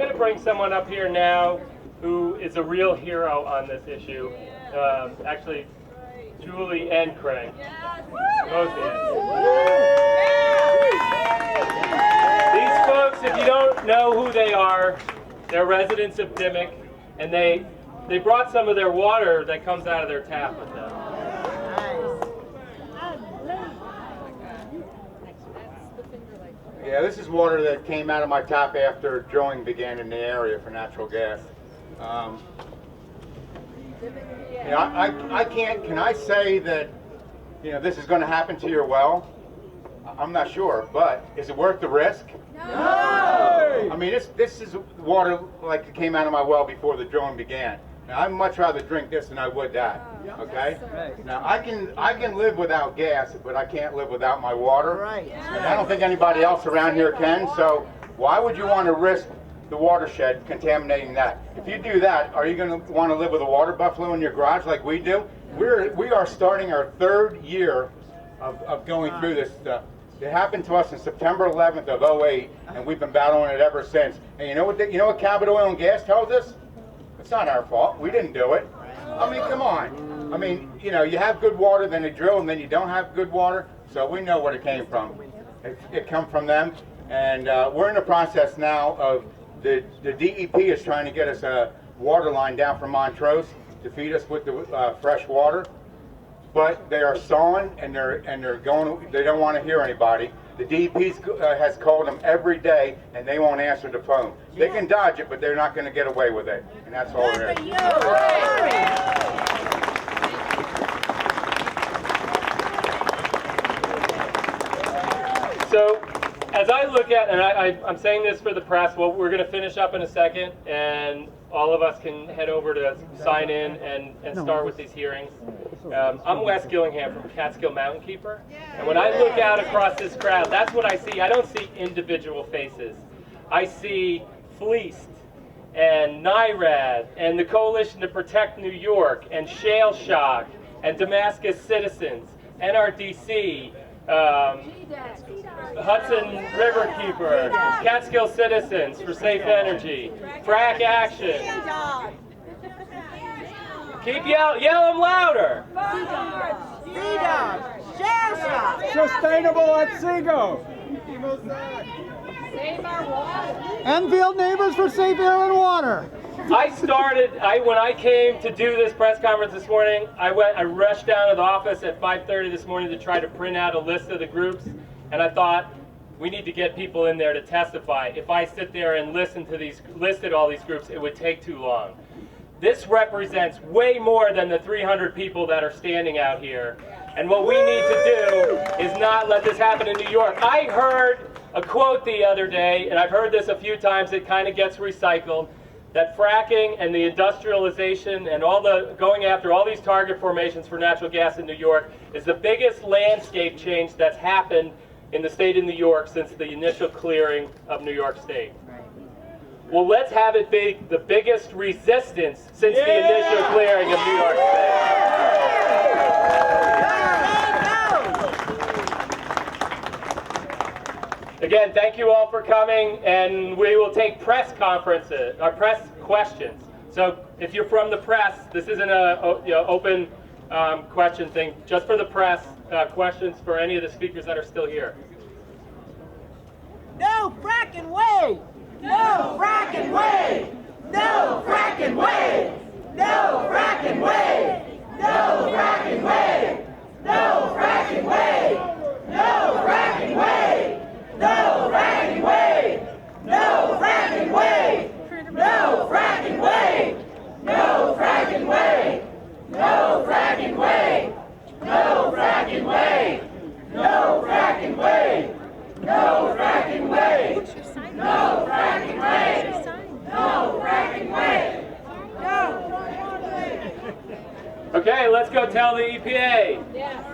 going to bring someone up here now who is a real hero on this issue. Actually, Julie and Craig. Both of you. These folks, if you don't know who they are, they're residents of Dimock, and they brought some of their water that comes out of their tap with them. Yeah, this is water that came out of my tap after drilling began in the area for natural gas. Can I say that, this is going to happen to your well? I'm not sure, but is it worth the risk? No! I mean, this is water like it came out of my well before the drilling began. Now, I'd much rather drink this than I would that. Okay? Now, I can live without gas, but I can't live without my water. Right. And I don't think anybody else around here can, so why would you want to risk the watershed contaminating that? If you do that, are you going to want to live with a water buffalo in your garage like we do? We are starting our 3rd year of going through this stuff. It happened to us in September 11th of 08, and we've been battling it ever since. And you know what Cabot Oil and Gas tells us? It's not our fault. We didn't do it. I mean, come on. I mean, you have good water, then they drill, and then you don't have good water. So we know where it came from. It come from them. And we're in the process now of the DEP is trying to get us a water line down from Montrose to feed us with the fresh water. But they are sawing, and they're going. They don't want to hear anybody. The DEP has called them every day, and they won't answer the phone. They can dodge it, but they're not going to get away with it, and that's all it is. So, as I look at, and I'm saying this for the press, well, we're going to finish up in a second, and all of us can head over to sign in and start with these hearings. I'm Wes Gillingham from Catskill Mountain Keeper, and when I look out across this crowd, that's what I see. I don't see individual faces. I see Fleeced and NIRAD and the Coalition to Protect New York and Shale Shock and Damascus Citizens, NRDC, Hudson River Keeper, Catskill Citizens for Safe Energy, Frack Action. Keep yell them louder. Sustainable at Seago. Enfield Neighbors for Safe Air and Water. When I came to do this press conference this morning, I rushed down to the office at 5:30 this morning to try to print out a list of the groups, and I thought, we need to get people in there to testify. If I sit there and listed all these groups, it would take too long. This represents way more than the 300 people that are standing out here. And what we need to do is not let this happen in New York. I heard a quote the other day, and I've heard this a few times, it kind of gets recycled, that fracking and the industrialization and going after all these target formations for natural gas in New York is the biggest landscape change that's happened in the state of New York since the initial clearing of New York State. Well, let's have it be the biggest resistance since the initial clearing of New York State. Again, thank you all for coming, and we will take press questions. So if you're from the press, this isn't an open question thing, just for the press, questions for any of the speakers that are still here. No fracking way! No fracking way! No fracking way! No fracking way! No fracking way! No fracking way! No fracking way! No fracking way! No fracking way! No fracking way! No fracking way! No fracking way! No fracking way! No fracking way! No fracking way! No fracking way! No fracking way! No! Okay, let's go tell the EPA. Yes.